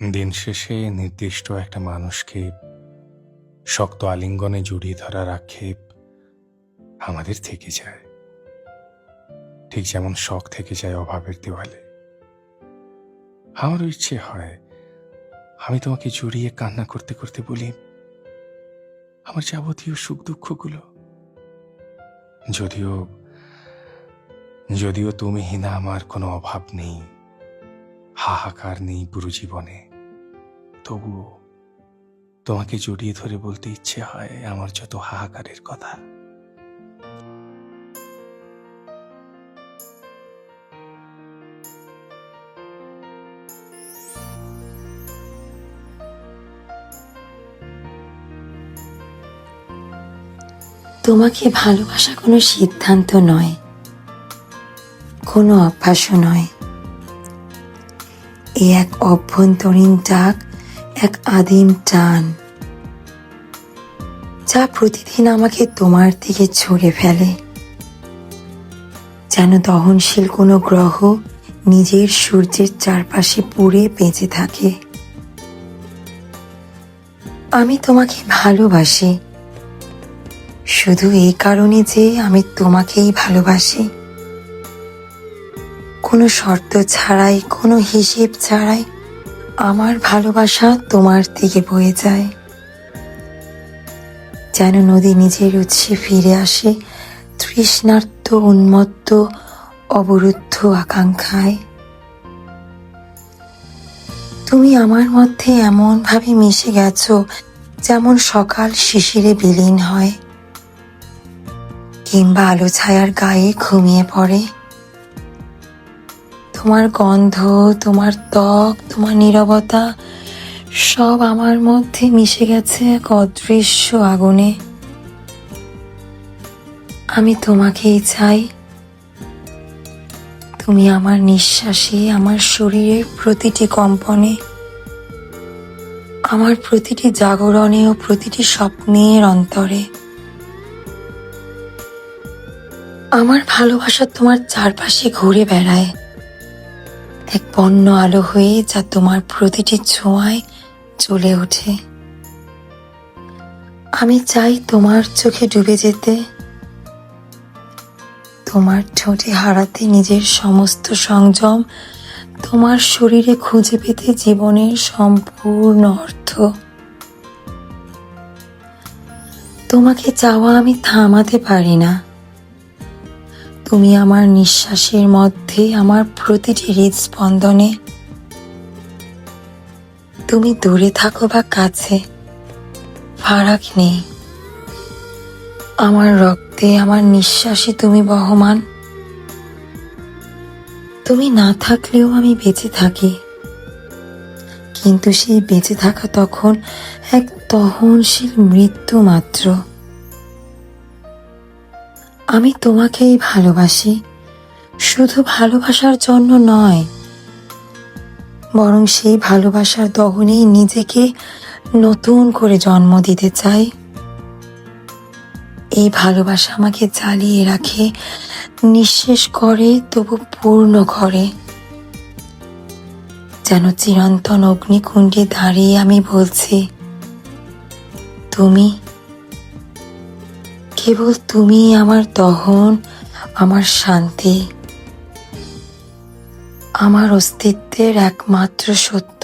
দিন শেষে নির্দিষ্ট একটা মানুষকে শক্ত আলিঙ্গনে জড়িয়ে ধরার আক্ষেপ আমাদের থেকে যায়, ঠিক যেমন শখ থেকে যায় অভাবের দেওয়ালে। আমারও ইচ্ছে হয় আমি তোমাকে জড়িয়ে কান্না করতে করতে বলি আমার যাবতীয় সুখ দুঃখগুলো। যদিও যদিও তুমিহীনা আমার কোনো অভাব নেই, হাহাকার নেই পুরো জীবনে, তবুও তোমাকে জড়িয়ে ধরে বলতে ইচ্ছে হয় আমার যত হাহাকারের কথা। তোমাকে ভালোবাসা কোনো সিদ্ধান্ত নয়, কোনো অভ্যাসও নয়। এ এক অভ্যন্তরীণ ডাক, এক আদিম টান, যা প্রতিদিন আমাকে তোমার দিকে ছুঁড়ে ফেলে, যেন দহনশীল কোনো গ্রহ নিজের সূর্যের চারপাশে পুড়ে বেঁচে থাকে। আমি তোমাকে ভালোবাসি শুধু এই কারণে যে আমি তোমাকেই ভালোবাসি, কোনো শর্ত ছাড়াই, কোনো হিসেব ছাড়াই আমার ভালোবাসা তোমার দিকে বয়ে যায়, যেন নদী নিজের উৎসে ফিরে আসে তৃষ্ণার্ত, উন্মত্ত, অবরুদ্ধ আকাঙ্ক্ষায়। তুমি আমার মধ্যে এমন ভাবে মিশে গেছো যেমন সকাল শিশিরে বিলীন হয় কিংবা আলো ছায়ার গায়ে ঘুমিয়ে পড়ে। তোমার গন্ধ, তোমার ত্বক, তোমার নীরবতা সব আমার মধ্যে মিশে গেছে এক অদৃশ্য আগুনে। আমি তোমাকেই চাই। তুমি আমার নিঃশ্বাসে, আমার শরীরের প্রতিটি কম্পনে, আমার প্রতিটি জাগরণে ও প্রতিটি স্বপ্নের অন্তরে। আমার ভালোবাসা তোমার চারপাশে ঘুরে বেড়ায়, এক বন্য আলো হয়ে, যা তোমার প্রতিটি ছোঁয়ায় জ্বলে ওঠে। আমি চাই তোমার চোখে ডুবে যেতে, তোমার ঠোঁটে হারাতে নিজের সমস্ত সংযম, তোমার শরীরে খুঁজে পেতে জীবনের সম্পূর্ণ অর্থ। তোমাকে চাওয়া আমি থামাতে পারি না। তুমি আমার নিঃশ্বাসের মধ্যে, আমার প্রতিটি হৃদস্পন্দনে। তুমি দূরে থাকো বা কাছে, ফারাক নেই। আমার রক্তে, আমার নিঃশ্বাসে তুমি বহমান। তুমি না থাকলেও আমি বেঁচে থাকি, কিন্তু সেই বেঁচে থাকা তখন এক দহনশীল মৃত্যু মাত্র। আমি তোমাকেই ভালোবাসি, শুধু ভালোবাসার জন্য নয়, বরং সেই ভালোবাসার দহনেই নিজেকে নতুন করে জন্ম দিতে চাই। এই ভালোবাসা আমাকে জ্বালিয়ে রাখে, নিঃশেষ করে তবু পূর্ণ করে, যেন চিরন্তন অগ্নিকুণ্ডে দাঁড়িয়ে আমি বলছি, তুমি, কেবল তুমি আমার দহন, আমার শান্তি, আমার অস্তিত্বের একমাত্র সত্য।